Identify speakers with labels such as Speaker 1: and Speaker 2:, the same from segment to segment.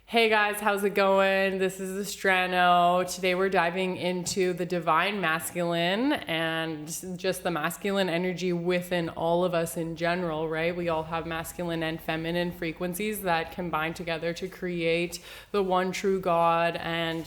Speaker 1: Hey guys, how's it going? This is Astrano. Today we're diving into the divine masculine and just the masculine energy within all of us in general, right? We all have masculine and feminine frequencies that combine together to create the one true God and,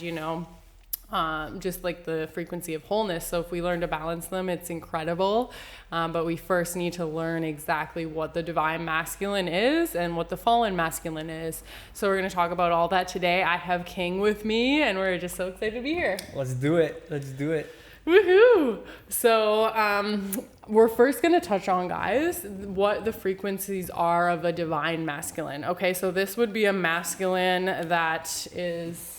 Speaker 1: just like the frequency of wholeness. So if we learn to balance them, it's incredible. But we first need to learn exactly what the divine masculine is and what the fallen masculine is. So we're going to talk about all that today. I have King with me, and we're just so excited to be here.
Speaker 2: Let's do it.
Speaker 1: Woohoo! So we're first going to touch on, guys, what the frequencies are of a divine masculine. Okay, so this would be a masculine that is...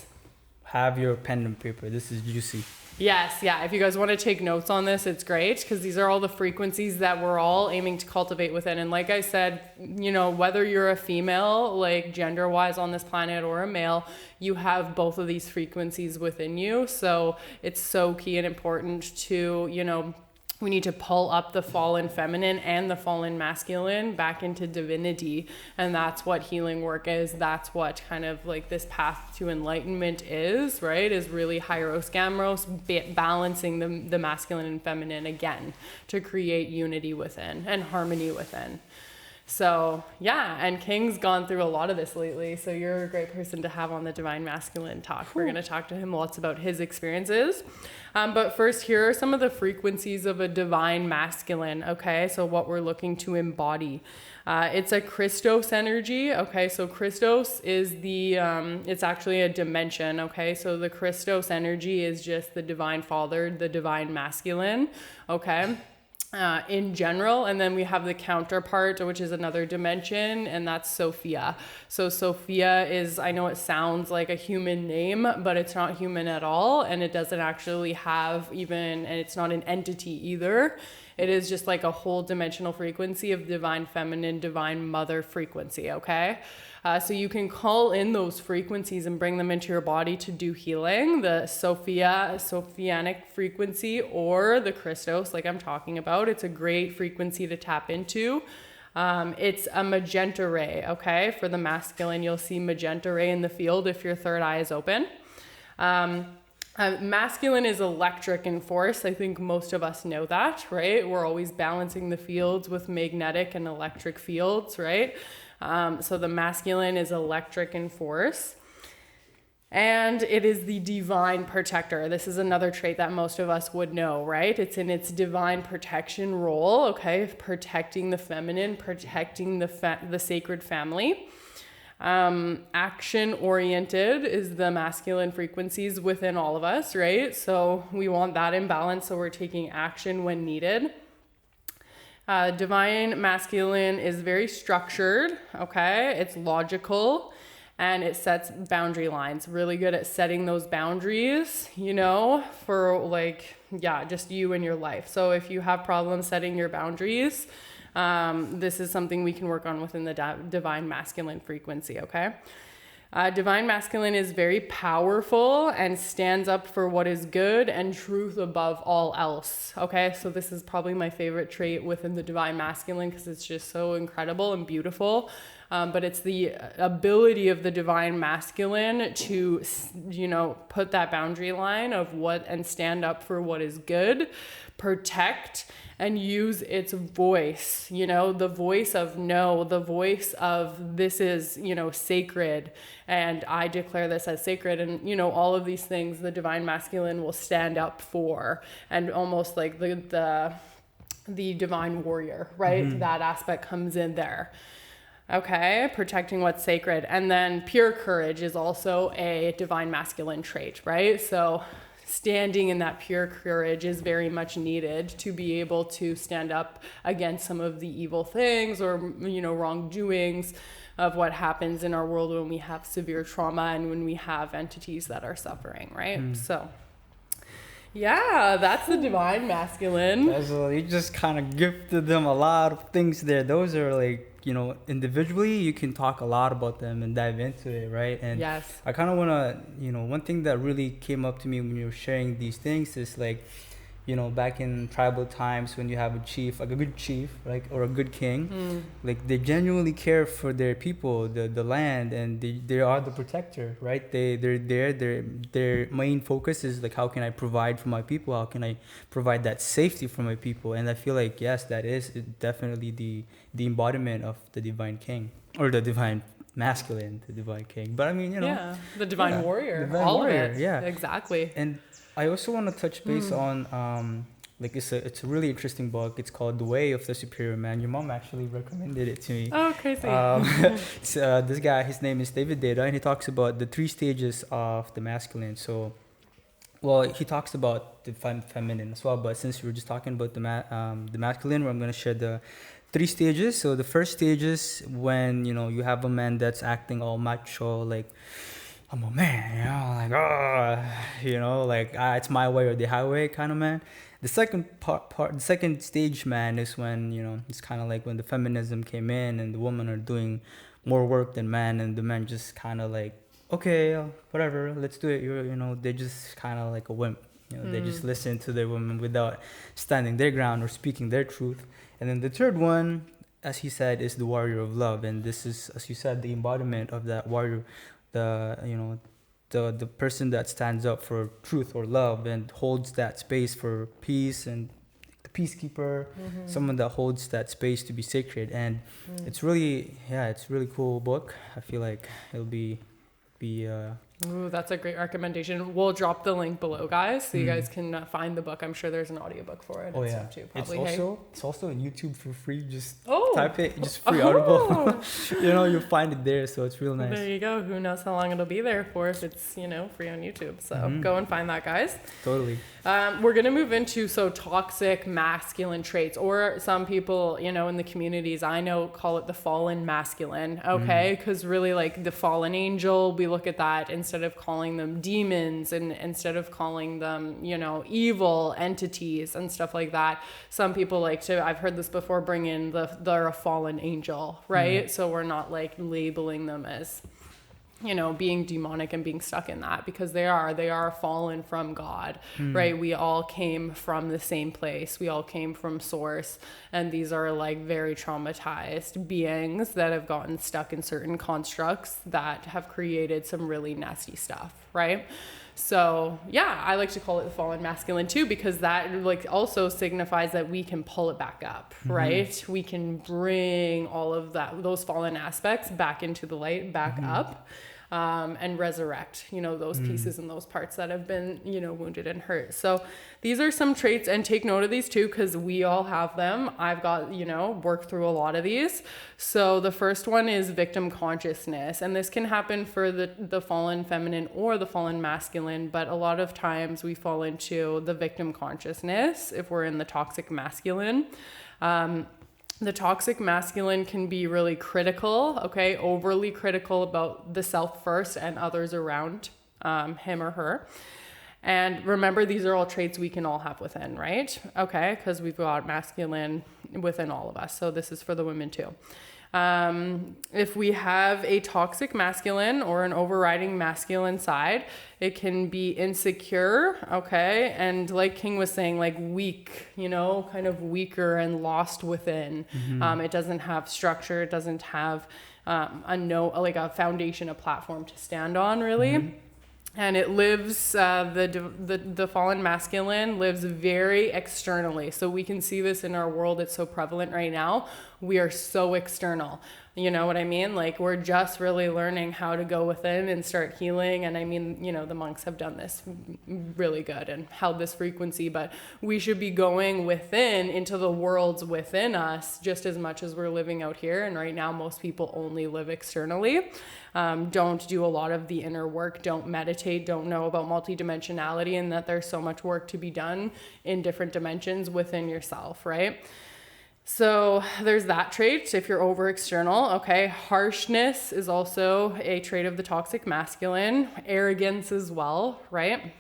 Speaker 2: Have your pen and paper. This is juicy.
Speaker 1: Yes, yeah. If you guys want to take notes on this, it's great because these are all the frequencies that we're all aiming to cultivate within. And like I said, whether you're a female, like gender-wise on this planet, or a male, you have both of these frequencies within you. So it's so key and important to, we need to pull up the fallen feminine and the fallen masculine back into divinity. And that's what healing work is. That's what kind of like this path to enlightenment is, right? Is really Hieros Gamros, balancing the masculine and feminine again to create unity within and harmony within. So yeah, and King's gone through a lot of this lately. So you're a great person to have on the Divine Masculine Talk. We're going to talk to him lots about his experiences. But first, here are some of the frequencies of a Divine Masculine. Okay, so what we're looking to embody. It's a Christos energy. Okay, so Christos is it's actually a dimension. Okay, so the Christos energy is just the Divine Father, the Divine Masculine. Okay. In general, and then we have the counterpart, which is another dimension, and that's Sophia. So Sophia is, I know it sounds like a human name, but it's not human at all, and it doesn't actually have and it's not an entity either. It is just like a whole dimensional frequency of divine feminine, divine mother frequency, okay? So you can call in those frequencies and bring them into your body to do healing. The Sophianic frequency, or the Christos, like I'm talking about. It's a great frequency to tap into. It's a magenta ray, okay? For the masculine, you'll see magenta ray in the field if your third eye is open. Masculine is electric in force. I think most of us know that, right? We're always balancing the fields with magnetic and electric fields, right? So the masculine is electric in force. And it is the divine protector. This is another trait that most of us would know, right? It's in its divine protection role, okay? Protecting the feminine, protecting the sacred family. Action oriented is the masculine frequencies within all of us, right? So we want that in balance, so we're taking action when needed. Divine masculine is very structured, okay? It's logical, and it sets boundary lines. Really good at setting those boundaries, for just you and your life. So if you have problems setting your boundaries, this is something we can work on within the divine masculine frequency, okay? Divine masculine is very powerful and stands up for what is good and truth above all else, okay? So this is probably my favorite trait within the divine masculine because it's just so incredible and beautiful. But it's the ability of the divine masculine to, put that boundary line of and stand up for what is good, protect, and use its voice, the voice of no, the voice of this is, sacred, and I declare this as sacred, and, all of these things the divine masculine will stand up for, and almost like the divine warrior, right? Mm-hmm. That aspect comes in there. Okay, protecting what's sacred. And then pure courage is also a divine masculine trait, right? So standing in that pure courage is very much needed to be able to stand up against some of the evil things or, wrongdoings of what happens in our world when we have severe trauma and when we have entities that are suffering, right? So yeah, that's the divine masculine.
Speaker 2: You just kind of gifted them a lot of things there. Those are like, individually you can talk a lot about them and dive into it, right? And
Speaker 1: yes,
Speaker 2: I kind of want to, one thing that really came up to me when you were sharing these things is like, back in tribal times, when you have a chief, like a good chief, like, or a good king, like, they genuinely care for their people, the land, and they are the protector, right? They're there. Their main focus is like, how can I provide for my people? How can I provide that safety for my people? And I feel like, yes, that is definitely the embodiment of the divine king, or the divine masculine, the divine king. But I mean,
Speaker 1: Yeah, the divine warrior,
Speaker 2: divine
Speaker 1: all
Speaker 2: warrior,
Speaker 1: of it.
Speaker 2: yeah,
Speaker 1: Exactly.
Speaker 2: and I also want to touch base on like, it's a really interesting book. It's called The Way of the Superior Man. Your mom actually recommended it to me.
Speaker 1: Oh, crazy.
Speaker 2: It's, this guy, his name is David Data, and he talks about the 3 stages of the masculine. So, well, he talks about the feminine as well, but since we were just talking about the masculine, I'm going to share the 3 stages. So the first stage is when, you have a man that's acting all macho, like, I'm a man, like, it's my way or the highway kind of man. The second the second stage, man, is when, it's kind of like when the feminism came in and the women are doing more work than men, and the men just kind of like, okay, whatever, let's do it. They're just kind of like a wimp. They just listen to their women without standing their ground or speaking their truth. And then the third one, as he said, is the warrior of love, and this is, as you said, the embodiment of that warrior, the person that stands up for truth or love and holds that space for peace, and the peacekeeper, someone that holds that space to be sacred. And it's really cool book. I feel like it'll be
Speaker 1: Ooh, that's a great recommendation. We'll drop the link below, guys, so you guys can find the book. I'm sure there's an audiobook for it.
Speaker 2: Oh,
Speaker 1: and
Speaker 2: yeah.
Speaker 1: Stuff too, probably.
Speaker 2: It's also on YouTube for free. Just
Speaker 1: Oh.
Speaker 2: type it, just free Audible. You'll find it there, so it's real nice.
Speaker 1: There you go. Who knows how long it'll be there for if it's, free on YouTube. So go and find that, guys.
Speaker 2: Totally.
Speaker 1: We're going to move into toxic masculine traits, or some people, in the communities I know call it the fallen masculine. Okay. Because really, like, the fallen angel, we look at that instead of calling them demons, and instead of calling them, evil entities and stuff like that. Some people like to, I've heard this before, bring in they're a fallen angel, right? So we're not like labeling them as, being demonic and being stuck in that, because they are fallen from God, right? We all came from the same place. We all came from source. And these are like very traumatized beings that have gotten stuck in certain constructs that have created some really nasty stuff, right? So yeah, I like to call it the fallen masculine too, because that like also signifies that we can pull it back up, right? We can bring all of those fallen aspects back into the light, back up. And resurrect, those pieces and those parts that have been, wounded and hurt. So these are some traits, and take note of these too, because we all have them. I've got, worked through a lot of these. So the first one is victim consciousness, and this can happen for the fallen feminine or the fallen masculine, but a lot of times we fall into the victim consciousness if we're in the toxic masculine. The toxic masculine can be really critical, okay, overly critical about the self first and others around him or her. And remember, these are all traits we can all have within, right? Okay, because we've got masculine within all of us. So this is for the women too. If we have a toxic masculine or an overriding masculine side, it can be insecure, okay? And like King was saying, like weak, kind of weaker and lost within. It doesn't have structure. It doesn't have a foundation, a platform to stand on, really. And it lives, the fallen masculine lives very externally. So we can see this in our world. It's so prevalent right now. We are so external. You know what I mean? Like, we're just really learning how to go within and start healing. And I mean, the monks have done this really good and held this frequency, but we should be going within into the worlds within us just as much as we're living out here. And right now, most people only live externally. Don't do a lot of the inner work, don't meditate, don't know about multidimensionality, and that there's so much work to be done in different dimensions within yourself, right? So there's that trait if you're over external, okay? Harshness is also a trait of the toxic masculine. Arrogance as well, right?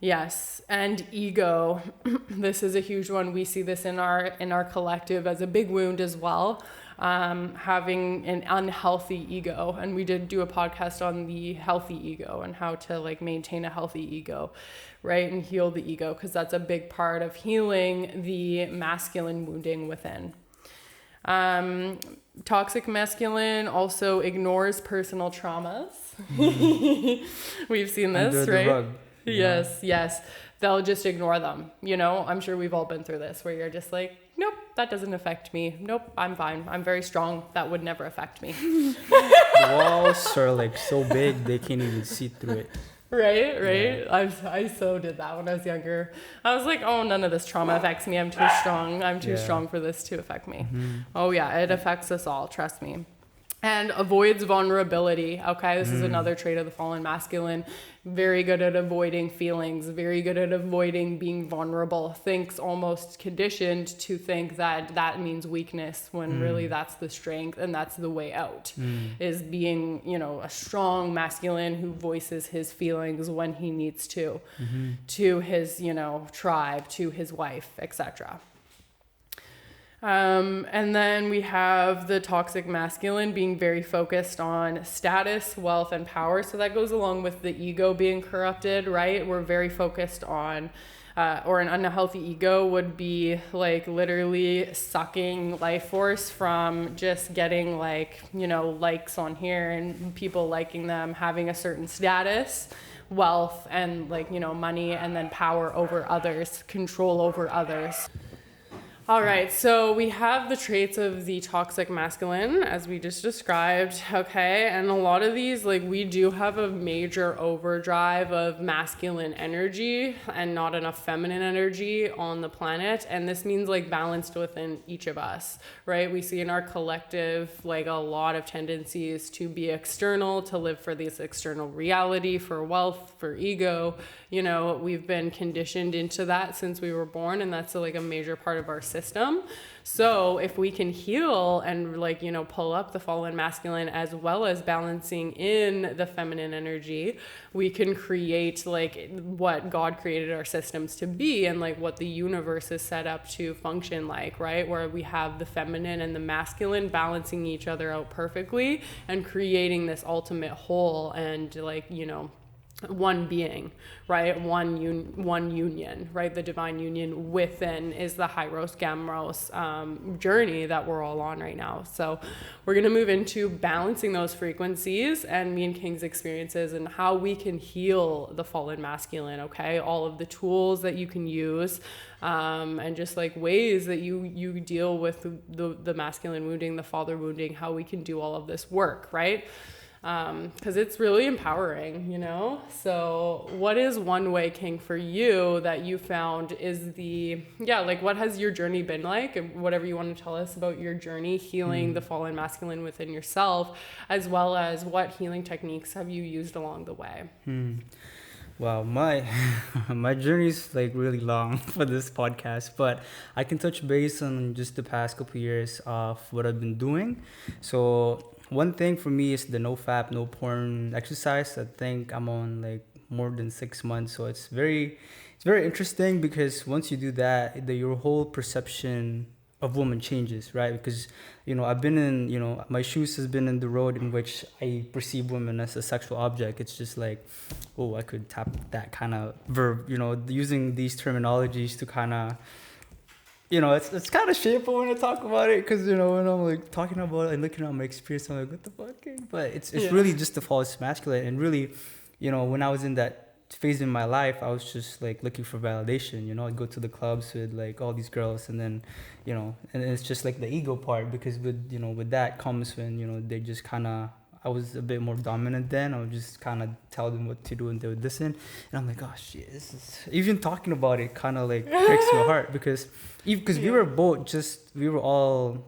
Speaker 1: Yes, and ego. This is a huge one. We see this in our collective as a big wound as well. having an unhealthy ego. And we did do a podcast on the healthy ego and how to like maintain a healthy ego, right? And heal the ego, because that's a big part of healing the masculine wounding within. Toxic masculine also ignores personal traumas. We've seen this,
Speaker 2: Under the
Speaker 1: right?
Speaker 2: rug,
Speaker 1: Yes. They'll just ignore them. You know, I'm sure we've all been through this where you're just like, nope, that doesn't affect me. Nope, I'm fine. I'm very strong. That would never affect me.
Speaker 2: The walls are like so big they can't even see through it.
Speaker 1: Right. Yeah. I so did that when I was younger. I was like, oh, none of this trauma affects me. I'm too strong. I'm too strong for this to affect me. Oh yeah, it affects us all. Trust me. And avoids vulnerability. Okay, this is another trait of the fallen masculine. Very good at avoiding feelings. Very good at avoiding being vulnerable. Thinks almost conditioned to think that that means weakness, when really that's the strength and that's the way out. Is being, you know, a strong masculine who voices his feelings when he needs to his, you know, tribe, to his wife, etc. And then we have the toxic masculine being very focused on status, wealth, and power. So that goes along with the ego being corrupted, right? We're very focused on, or an unhealthy ego would be like literally sucking life force from just getting like, you know, likes on here and people liking them, having a certain status, wealth, and like, you know, money, and then power over others, control over others. All right, so we have the traits of the toxic masculine, as we just described, okay? And a lot of these, like, we do have a major overdrive of masculine energy and not enough feminine energy on the planet. And this means, like, balanced within each of us, right? We see in our collective, like, a lot of tendencies to be external, to live for this external reality, for wealth, for ego. You know, we've been conditioned into that since we were born, and that's like a major part of our system. So if we can heal and like, you know, pull up the fallen masculine as well as balancing in the feminine energy, we can create like what God created our systems to be, and like what the universe is set up to function like, right? Where we have the feminine and the masculine balancing each other out perfectly and creating this ultimate whole and like, you know, one being, right? One union, right? The divine union within is the Hyros Gamros journey that we're all on right now. So we're going to move into balancing those frequencies and me and King's experiences and how we can heal the fallen masculine, okay? All of the tools that you can use, and just like ways that you deal with the masculine wounding, the father wounding, how we can do all of this work, right? Because it's really empowering, you know? So what is one way, King, for you that you found is like what has your journey been like, and whatever you want to tell us about your journey healing the fallen masculine within yourself, as well as what healing techniques have you used along the way?
Speaker 2: Wow, my journey is like really long for this podcast, but I can touch base on just the past couple years of what I've been doing. So one thing for me is the no fap, no porn exercise. I think I'm on like more than 6 months, so it's very interesting because once you do that, your whole perception of woman changes, right? Because I've been in, my shoes has been in the road in which I perceive women as a sexual object. It's just like, oh, I could tap that kind of verb, using these terminologies to kind of, it's kind of shameful when I talk about it, because when I'm like talking about it and looking at my experience, I'm like, what the fuck? But it's really just the false masculine. And really, when I was in that phase in my life, I was just like looking for validation. I'd go to the clubs with like all these girls, and then and it's just like the ego part, because with that comes when they just kind of, I was a bit more dominant then. I would just kind of tell them what to do and they would listen. And I'm like, oh shit, this is, even talking about it kind of like breaks my heart, because we were all,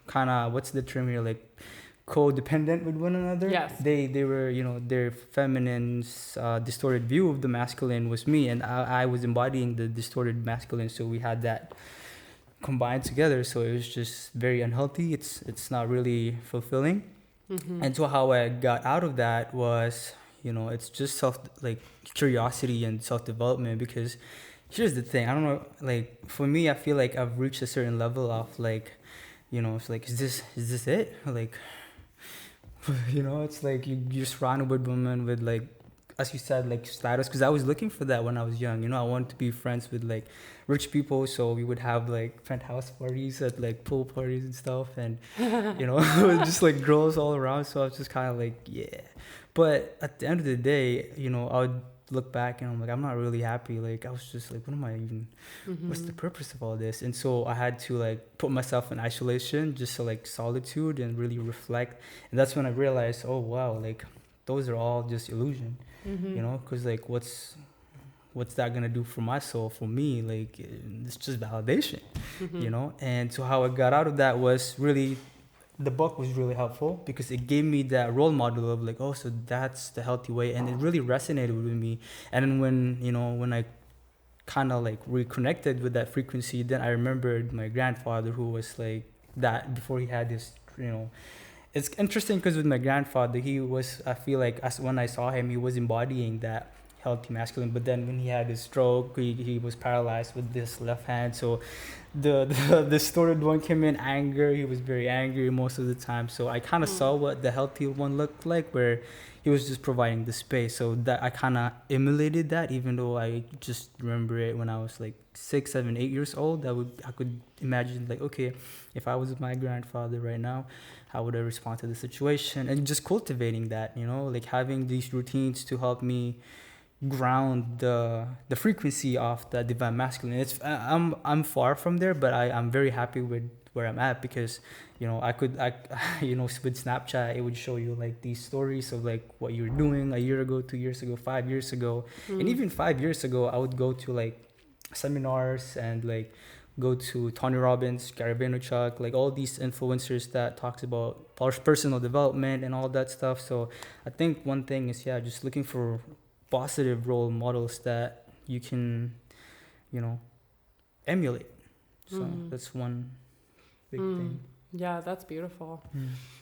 Speaker 2: kind of, what's the term here? Like codependent with one another.
Speaker 1: Yes.
Speaker 2: They were, their feminine's distorted view of the masculine was me, and I was embodying the distorted masculine. So we had that combined together. So it was just very unhealthy. It's not really fulfilling. Mm-hmm. And so how I got out of that was, it's just curiosity and self-development. Because here's the thing, I don't know, like for me, I feel like I've reached a certain level of like you know, it's like, is this it? Like, you know, it's like you're surrounded with women with like, as you said, like status. Because I was looking for that when I was young. You know, I wanted to be friends with like rich people, so we would have like penthouse parties at like pool parties and stuff, and you know, just like girls all around. So I was just kind of like, yeah. But at the end of the day, you know, I would look back and I'm like, I'm not really happy. Like, I was just like, what am I even, what's the purpose of all this? And so I had to like put myself in isolation, just to like solitude and really reflect. And that's when I realized, oh wow, like those are all just illusion, you know, because like what's that gonna do for my soul, for me? Like, it's just validation, you know. And so how I got out of that was really, the book was really helpful because it gave me that role model of like, oh, so that's the healthy way, and it really resonated with me. And then when, you know, when I kind of like reconnected with that frequency, then I remembered my grandfather, who was like that before he had this, you know. It's interesting because with my grandfather, he was, I feel like, as when I saw him, he was embodying that healthy masculine. But then when he had his stroke, he was paralyzed with this left hand. So the distorted one came in anger. He was very angry most of the time. So I kind of saw what the healthy one looked like, where he was just providing the space. So that I kind of emulated that, even though I just remember it when I was like 6, 7, 8 years old. I could imagine like, okay, if I was with my grandfather right now, how would I respond to the situation? And just cultivating that, you know, like having these routines to help me ground the frequency of the divine masculine. I'm far from there, but I'm very happy with where I'm at, because you know, I you know, with Snapchat it would show you like these stories of like what you're doing a year ago, 2 years ago, 5 years ago. And even 5 years ago I would go to like seminars and like go to Tony Robbins, Gary Vaynerchuk, like all these influencers that talks about personal development and all that stuff. So I think one thing is, yeah, just looking for positive role models that you can, you know, emulate. So that's one big thing.
Speaker 1: Yeah, that's beautiful.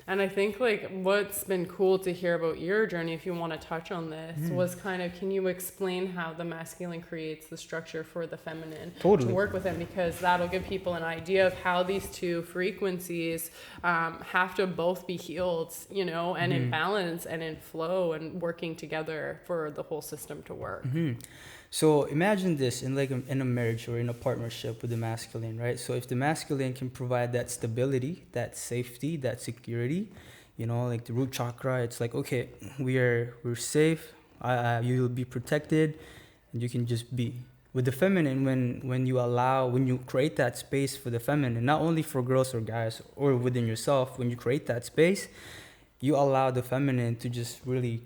Speaker 1: And I think like what's been cool to hear about your journey, if you want to touch on this, was kind of, can you explain how the masculine creates the structure for the feminine to work with them? Because that'll give people an idea of how these two frequencies have to both be healed, you know, and in balance and in flow and working together for the whole system to work.
Speaker 2: So imagine this in like in a marriage or in a partnership with the masculine, right? So if the masculine can provide that stability, that safety, that security, you know, like the root chakra, it's like, okay, we're safe, you'll be protected, and you can just be. With the feminine, when you create that space for the feminine, not only for girls or guys or within yourself, when you create that space, you allow the feminine to just really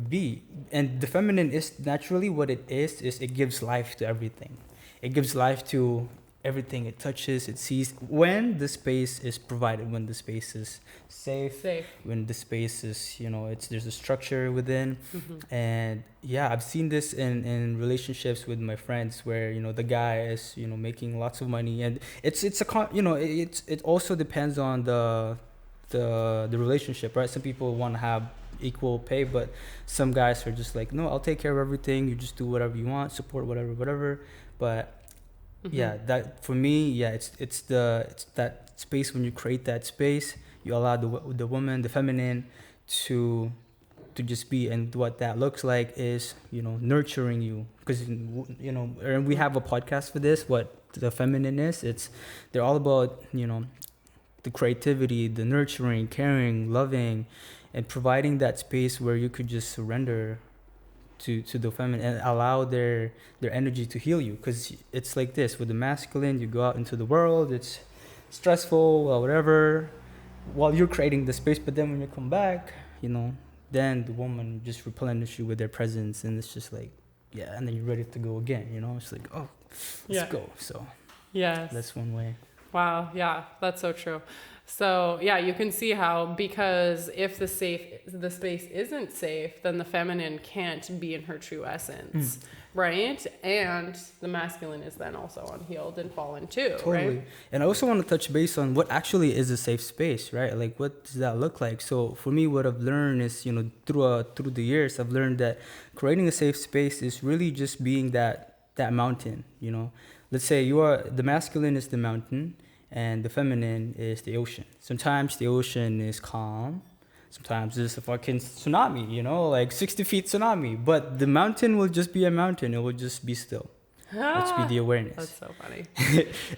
Speaker 2: be. And the feminine is naturally what it is it gives life to everything. It gives life to everything it touches, it sees, when the space is provided, when the space is safe. When the space is, you know, there's a structure within. And yeah, I've seen this in relationships with my friends, where, you know, the guy is, you know, making lots of money, and you know, it also depends on the relationship, right? Some people want to have equal pay, but some guys are just like, no, I'll take care of everything, you just do whatever you want, support whatever. But yeah, that for me, yeah, it's that space. When you create that space, you allow the woman, the feminine, to just be. And what that looks like is, you know, nurturing you, because, you know, and we have a podcast for this, what the feminine is. They're all about, you know, the creativity, the nurturing, caring, loving, and providing that space where you could just surrender to the feminine and allow their energy to heal you. Because it's like this with the masculine, you go out into the world, it's stressful or whatever while you're creating the space, but then when you come back, you know, then the woman just replenish you with their presence, and it's just like, yeah, and then you're ready to go again, you know. It's like, oh, let's go. So
Speaker 1: yes,
Speaker 2: that's one way.
Speaker 1: Wow, yeah, that's so true. So yeah, you can see how, because if the space isn't safe, then the feminine can't be in her true essence, right? And the masculine is then also unhealed and fallen too,
Speaker 2: totally.
Speaker 1: Right?
Speaker 2: And I also want to touch base on what actually is a safe space, right? Like, what does that look like? So for me, what I've learned is, you know, through the years, I've learned that creating a safe space is really just being that mountain, you know. Let's say the masculine is the mountain, and the feminine is the ocean. Sometimes the ocean is calm. Sometimes it's a fucking tsunami, you know, like 60 feet tsunami. But the mountain will just be a mountain. It will just be still. Let's be the awareness.
Speaker 1: That's so funny.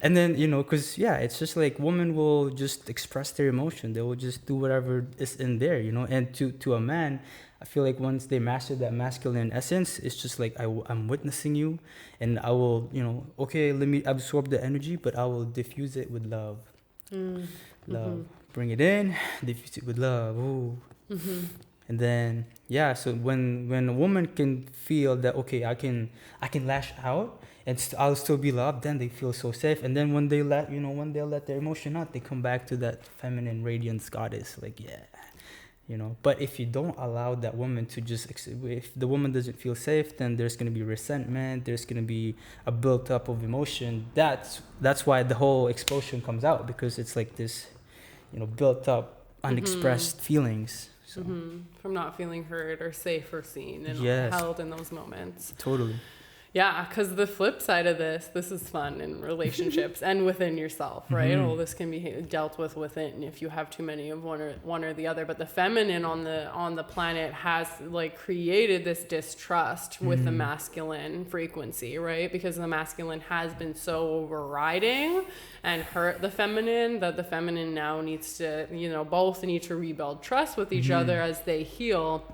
Speaker 2: And then, you know, because, yeah, it's just like women will just express their emotion. They will just do whatever is in there, you know. And to a man, I feel like once they master that masculine essence, it's just like I'm witnessing you, and I will, you know, okay, let me absorb the energy, but I will diffuse it with love. Love. Bring it in, diffuse it with love. Ooh. And then, yeah, so when a woman can feel that, okay, I can lash out and I'll still be loved, then they feel so safe. And then when they let their emotion out, they come back to that feminine radiance goddess, like, yeah, you know. But if you don't allow that woman to just, if the woman doesn't feel safe, then there's going to be resentment, there's going to be a built up of emotion. That's why the whole explosion comes out, because it's like this, you know, built up unexpressed feelings. So.
Speaker 1: From not feeling heard or safe or seen and held in those moments.
Speaker 2: Totally.
Speaker 1: Yeah, because the flip side of this is fun in relationships and within yourself, right? All this can be dealt with within if you have too many of one or the other. But the feminine on the planet has like created this distrust with the masculine frequency, right? Because the masculine has been so overriding and hurt the feminine that the feminine now needs to, you know, both need to rebuild trust with each other as they heal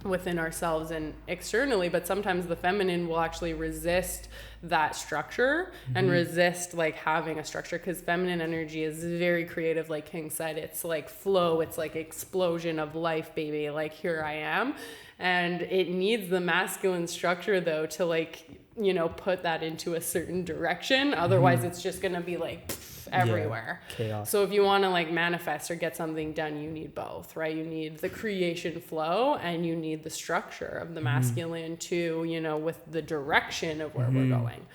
Speaker 1: within ourselves and externally. But sometimes the feminine will actually resist that structure and resist like having a structure, because feminine energy is very creative, like King said. It's like flow, it's like explosion of life, baby, like here I am. And it needs the masculine structure though to like, you know, put that into a certain direction. Otherwise it's just gonna be like everywhere.
Speaker 2: Chaos.
Speaker 1: So if you want to like manifest or get something done, you need both, right? You need the creation flow and you need the structure of the masculine to, you know, with the direction of where we're going.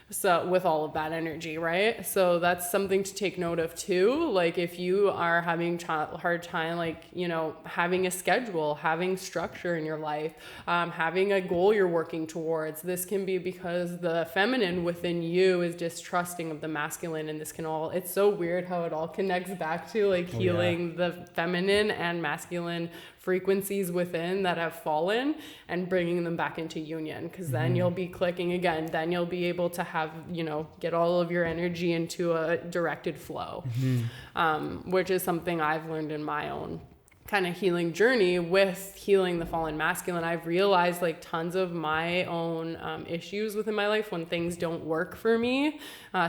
Speaker 1: So with all of that energy, right? So that's something to take note of too. Like if you are having hard time, like, you know, having a schedule, having structure in your life, having a goal you're working towards, this can be because the feminine within you is distrusting of the masculine. And this can all, it's so weird how it all connects back to like healing the feminine and masculine frequencies within that have fallen and bringing them back into union, because then you'll be clicking again. Then you'll be able to have, you know, get all of your energy into a directed flow, which is something I've learned in my own kind of healing journey with healing the fallen masculine. I've realized like tons of my own issues within my life when things don't work for me,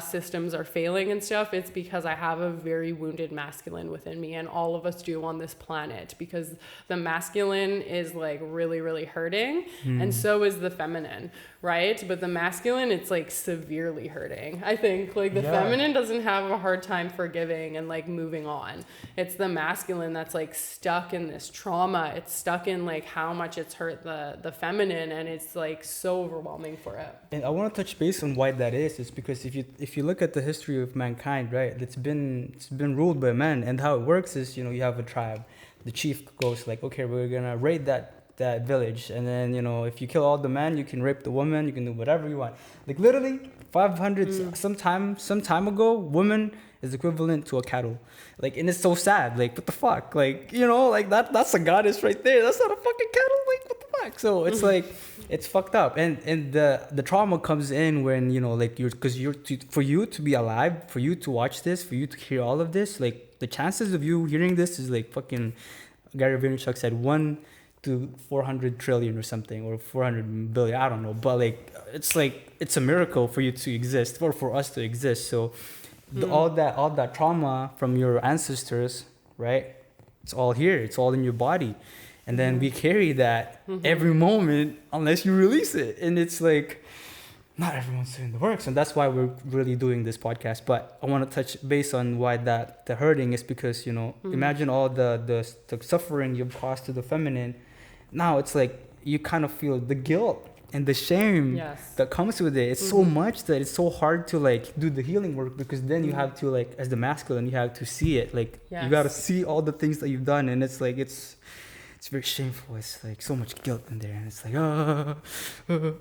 Speaker 1: systems are failing and stuff. It's because I have a very wounded masculine within me, and all of us do on this planet, because the masculine is like really, really hurting, and so is the feminine, right? But the masculine, it's like severely hurting. I think like the feminine doesn't have a hard time forgiving and like moving on. It's the masculine that's like stuck in this trauma. It's stuck in like how much it's hurt the feminine, and it's like so overwhelming for it.
Speaker 2: And I want to touch base on why that is. It's because if you look at the history of mankind, right, it's been ruled by men, and how it works is, you know, you have a tribe. The chief goes like, okay, we're gonna raid that village, and then, you know, if you kill all the men, you can rape the woman, you can do whatever you want. Like literally 500 some time ago, woman is equivalent to a cattle. Like, and it's so sad. Like, what the fuck? Like, you know, like that's a goddess right there. That's not a fucking cattle. Like, what the fuck? So it's like, it's fucked up. And the trauma comes in when, you know, like for you to be alive, for you to watch this, for you to hear all of this, like the chances of you hearing this is like fucking, Gary Vaynerchuk said 1 to 400 trillion or something, or 400 billion, I don't know. But like, it's a miracle for you to exist, or for us to exist. So all that trauma from your ancestors, right? It's all here. It's all in your body. And then we carry that every moment unless you release it. And it's like, not everyone's doing the works. And that's why we're really doing this podcast. But I want to touch base on why the hurting is, because, you know, imagine all the suffering you've caused to the feminine. Now it's like you kind of feel the guilt and the shame that comes with it. It's so much that it's so hard to like do the healing work, because then you have to, like, as the masculine, you have to see it. Like you got to see all the things that you've done. And it's like, it's it's very shameful. It's like so much guilt in there, and it's like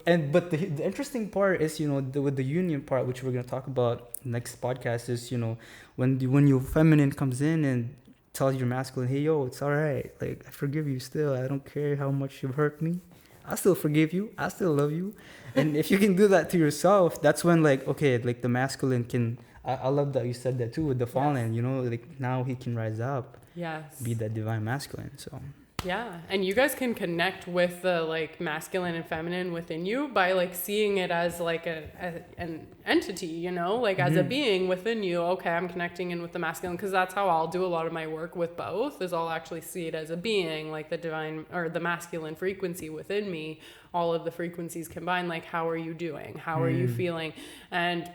Speaker 2: and but the interesting part is, you know, with the union part, which we're gonna talk about next podcast, is, you know, when your feminine comes in and tells your masculine, hey yo, it's all right, like I forgive you still. I don't care how much you've hurt me. I still forgive you. I still love you. And if you can do that to yourself, that's when, like, okay, like the masculine can. I love that you said that too with the fallen.
Speaker 1: Yes.
Speaker 2: You know, like now he can rise up,
Speaker 1: Yes.
Speaker 2: be that divine masculine. So.
Speaker 1: Yeah, and you guys can connect with the like masculine and feminine within you by like seeing it as like an entity, you know, like as a being within you. Okay, I'm connecting in with the masculine, because that's how I'll do a lot of my work with both, is I'll actually see it as a being, like the divine or the masculine frequency within me, all of the frequencies combined. Like, how are you doing? How are you feeling? And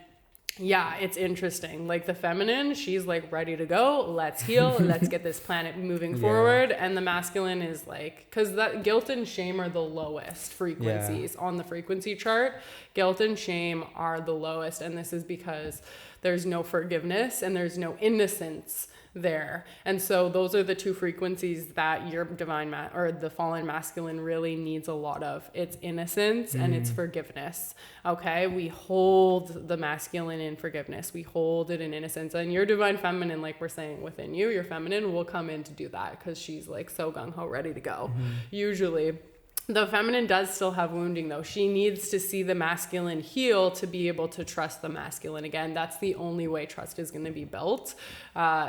Speaker 1: yeah, it's interesting. Like the feminine, she's like ready to go. Let's heal. Let's get this planet moving forward. And the masculine is like, because that guilt and shame are the lowest frequencies on the frequency chart. Guilt and shame are the lowest. And this is because there's no forgiveness and there's no innocence there. And so those are the two frequencies that your divine or the fallen masculine really needs a lot of. It's innocence and it's forgiveness. Okay, we hold the masculine in forgiveness, we hold it in innocence, and your divine feminine, like we're saying within you, your feminine will come in to do that because she's like so gung-ho, ready to go. Usually the feminine does still have wounding though. She needs to see the masculine heal to be able to trust the masculine again. That's the only way trust is going to be built,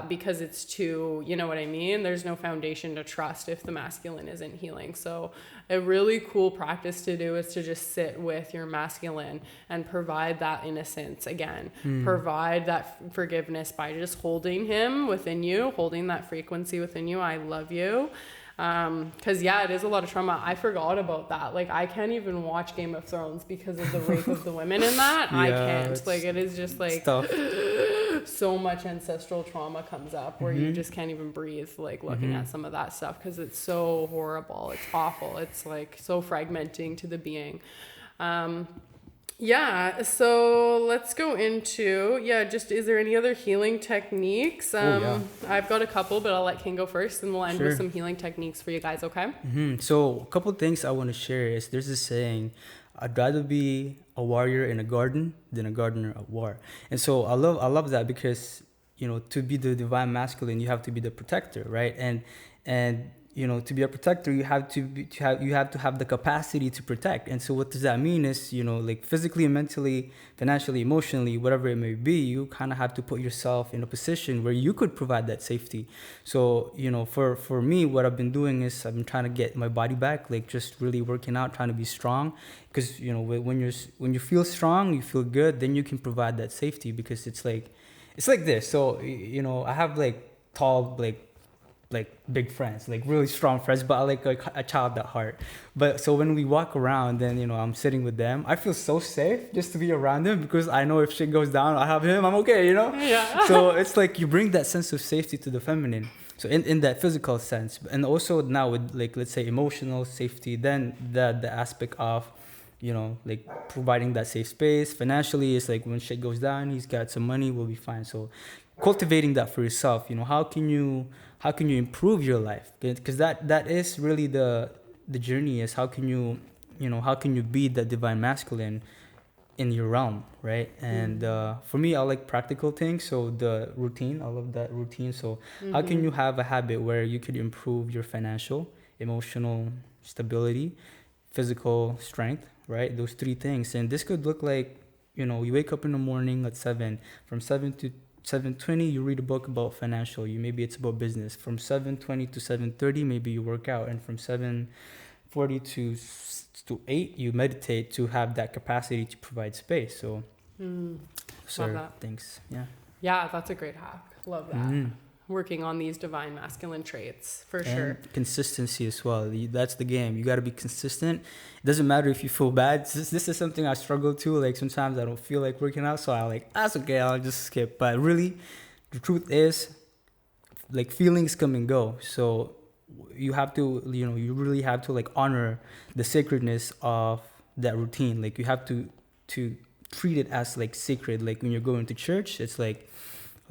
Speaker 1: because it's too, you know what I mean? There's no foundation to trust if the masculine isn't healing. So a really cool practice to do is to just sit with your masculine and provide that innocence again. Provide that forgiveness by just holding him within you, holding that frequency within you. I love you. Because yeah, it is a lot of trauma. I forgot about that. Like I can't even watch Game of Thrones because of the rape of the women in that. I can't. Like it is just like so much ancestral trauma comes up where you just can't even breathe, like looking at some of that stuff, because it's so horrible. It's awful. It's like so fragmenting to the being. Yeah, so let's go into, just, is there any other healing techniques? I've got a couple, but I'll let King go first, and we'll end with some healing techniques for you guys, okay?
Speaker 2: So a couple things I want to share is there's this saying, I'd rather be a warrior in a garden than a gardener at war. And so I love that because, you know, to be the divine masculine, you have to be the protector, right? And you know, to be a protector, you have to have the capacity to protect. And so what does that mean is, you know, like physically, mentally, financially, emotionally, whatever it may be, you kind of have to put yourself in a position where you could provide that safety. So, you know, for me, what I've been doing is I've been trying to get my body back, like just really working out, trying to be strong. Because, you know, when you feel strong, you feel good, then you can provide that safety, because it's like this. So, you know, I have like tall, like big friends, like really strong friends, but I like a child at heart. But so when we walk around, then, you know, I'm sitting with them, I feel so safe just to be around them, because I know if shit goes down, I have him, I'm okay, you know?
Speaker 1: Yeah.
Speaker 2: So it's like you bring that sense of safety to the feminine. So in that physical sense, and also now with, like, let's say emotional safety, then the aspect of, you know, like providing that safe space. Financially, it's like when shit goes down, he's got some money, we'll be fine. So cultivating that for yourself, you know, how can you improve your life? Because that is really the journey, is how can you be the divine masculine in your realm, right? And for me, I like practical things. So the routine, I love that routine. So how can you have a habit where you could improve your financial, emotional stability, physical strength, right? Those three things. And this could look like, you know, you wake up in the morning at 7, from 7 to 7:20 you read a book about financial, maybe it's about business. From 7:20 to 7:30 maybe you work out, and from 7:40 to 8 you meditate to have that capacity to provide space. So
Speaker 1: love that.
Speaker 2: Thanks.
Speaker 1: That's a great hack. Love that. Working on these divine masculine traits for sure.
Speaker 2: Consistency as well. That's the game. You got to be consistent. It doesn't matter if you feel bad. This is something I struggle to. Like sometimes I don't feel like working out, so I like, that's okay, I'll just skip. But really, the truth is, like, feelings come and go. So you have to, you know, you really have to like honor the sacredness of that routine. Like you have to treat it as like sacred. Like when you're going to church, it's like,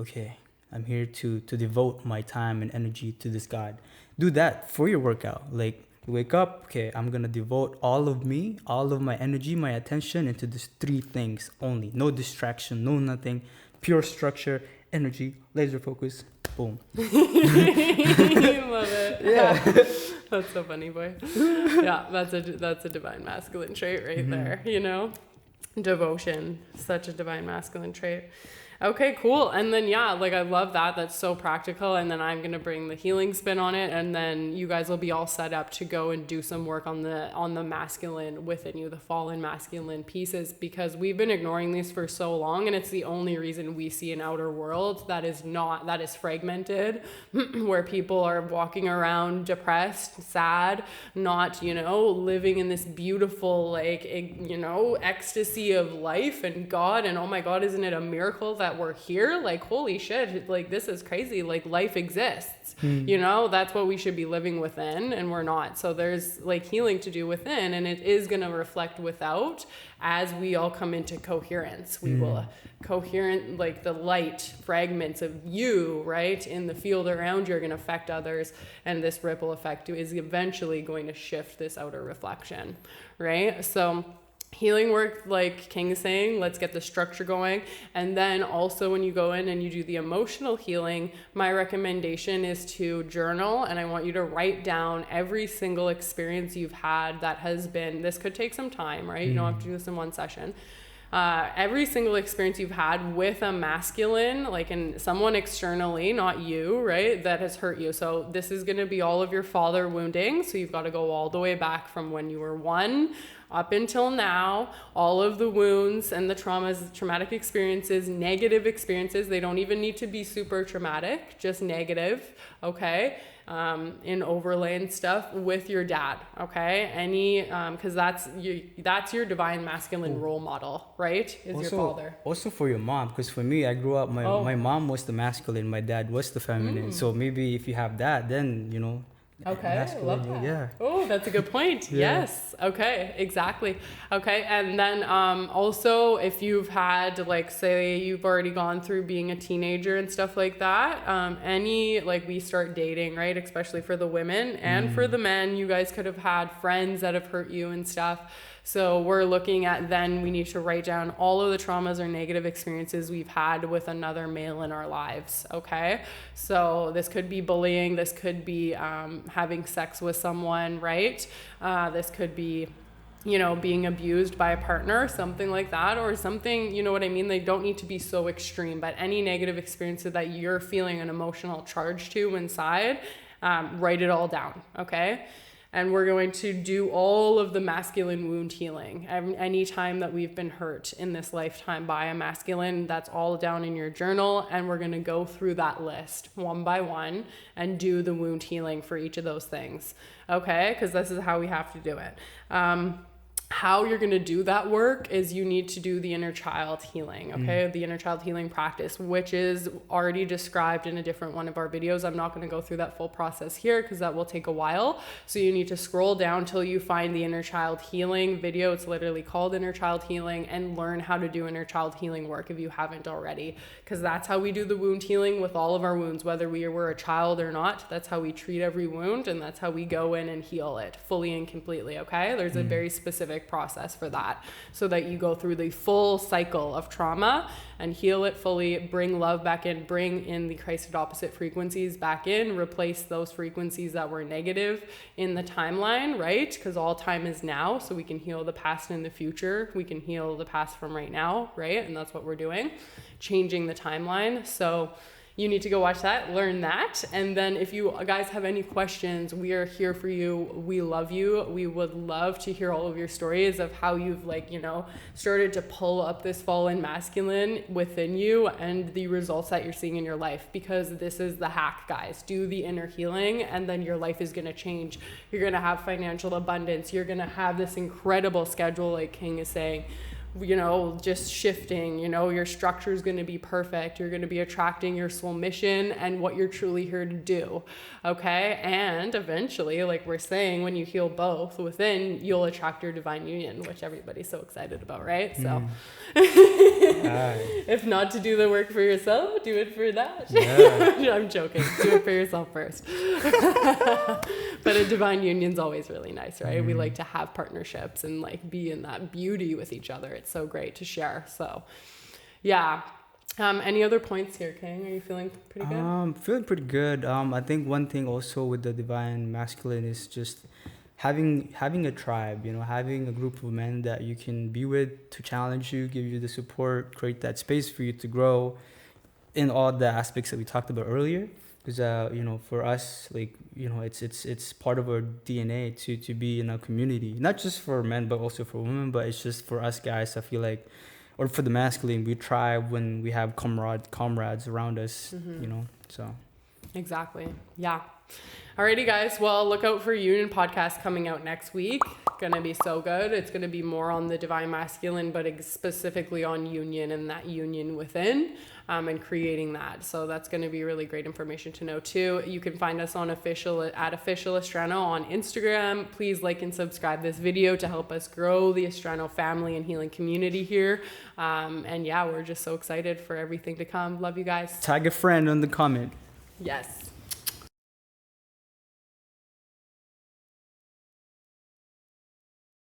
Speaker 2: okay, I'm here to devote my time and energy to this God. do that for your workout. Like, wake up, okay, I'm gonna devote all of me, all of my energy, my attention into these 3 things only. No distraction, no nothing. Pure structure, energy, laser focus, boom.
Speaker 1: Love it.
Speaker 2: Yeah.
Speaker 1: That's so funny, boy. Yeah, that's a divine masculine trait right there, you know? Devotion, such a divine masculine trait. Okay, cool. And then, yeah, like I love that. That's so practical. And then I'm going to bring the healing spin on it. And then you guys will be all set up to go and do some work on the masculine within you, the fallen masculine pieces, because we've been ignoring these for so long. And it's the only reason we see an outer world that is fragmented, where people are walking around depressed, sad, not, living in this beautiful, ecstasy of life and God. And oh my God, isn't it a miracle that we're here? Like, holy shit, like this is crazy. Like, life exists. That's what we should be living within, and we're not. So there's like healing to do within, and it is going to reflect without as we all come into coherence. We will coherent, like the light fragments of you, right, in the field around you are going to affect others, and this ripple effect is eventually going to shift this outer reflection, right? So healing work, like King is saying, let's get the structure going. And then also when you go in and you do the emotional healing, my recommendation is to journal, and I want you to write down every single experience you've had that has been, this could take some time, right? You don't have to do this in one session. Every single experience you've had with a masculine, like in someone externally, not you, right, that has hurt you. So this is going to be all of your father wounding. So you've got to go all the way back from when you were 1 up until now, all of the wounds and the traumatic experiences, negative experiences. They don't even need to be super traumatic, just negative, okay? In overlay and stuff with your dad, okay? Because that's your divine masculine role model, right? Is
Speaker 2: also,
Speaker 1: your father.
Speaker 2: Also for your mom, because for me, I grew up, my mom was the masculine, my dad was the feminine. So maybe if you have that, then,
Speaker 1: Okay, I love that.
Speaker 2: Yeah.
Speaker 1: Oh, that's a good point.
Speaker 2: Yeah.
Speaker 1: Yes. Okay, exactly. Okay, and then also if you've had, like, say you've already gone through being a teenager and stuff like that, we start dating, right? Especially for the women and for the men, you guys could have had friends that have hurt you and stuff. So we're looking at, then we need to write down all of the traumas or negative experiences we've had with another male in our lives, okay? So this could be bullying, this could be having sex with someone, right? This could be, being abused by a partner, something like that, or something, you know what I mean? They don't need to be so extreme, but any negative experiences that you're feeling an emotional charge to inside, write it all down, okay? And we're going to do all of the masculine wound healing. Any time that we've been hurt in this lifetime by a masculine, that's all down in your journal. And we're going to go through that list one by one and do the wound healing for each of those things. Okay? Because this is how we have to do it. How you're going to do that work is you need to do the inner child healing, okay? The inner child healing practice, which is already described in a different one of our videos. I'm not going to go through that full process here because that will take a while. So you need to scroll down till you find the inner child healing video. It's literally called Inner Child Healing, and learn how to do inner child healing work if you haven't already, because that's how we do the wound healing with all of our wounds, whether we were a child or not. That's how we treat every wound, and that's how we go in and heal it fully and completely, okay? There's a very specific process for that, so that you go through the full cycle of trauma and heal it fully, bring love back in, bring in the Christ opposite frequencies back in, replace those frequencies that were negative in the timeline, right? Because all time is now, so we can heal the past and the future. We can heal the past from right now, right? And that's what we're doing, changing the timeline. So you need to go watch that, learn that. And then if you guys have any questions, we are here for you. We love you. We would love to hear all of your stories of how you've started to pull up this fallen masculine within you and the results that you're seeing in your life, because this is the hack, guys. Do the inner healing and then your life is going to change. You're going to have financial abundance. You're going to have this incredible schedule, like King is saying. just shifting. Your structure is going to be perfect. You're going to be attracting your soul mission and what you're truly here to do. Okay. And eventually, like we're saying, when you heal both within, you'll attract your divine union, which everybody's so excited about, right? So if not to do the work for yourself, do it for that. Yeah. I'm joking. Do it for yourself first. But a divine union's always really nice, right? We like to have partnerships and like be in that beauty with each other. It's so great to share. So yeah. Any other points here, King? Are you feeling pretty good?
Speaker 2: Feeling pretty good. I think one thing also with the divine masculine is just having a tribe, having a group of men that you can be with to challenge you, give you the support, create that space for you to grow in all the aspects that we talked about earlier. Because for us, like it's part of our DNA to be in a community, not just for men but also for women. But it's just for us guys. I feel like, or for the masculine, we thrive when we have comrades around us. So
Speaker 1: exactly. Yeah. Alrighty, guys. Well, look out for Union podcast coming out next week. Gonna be so good. It's gonna be more on the divine masculine, but specifically on union and that union within, and creating that. So that's gonna be really great information to know too. You can find us on official Astrano on Instagram. Please like and subscribe this video to help us grow the Astrano family and healing community here. And yeah, we're just so excited for everything to come. Love you guys.
Speaker 2: Tag a friend on the comment.
Speaker 1: Yes.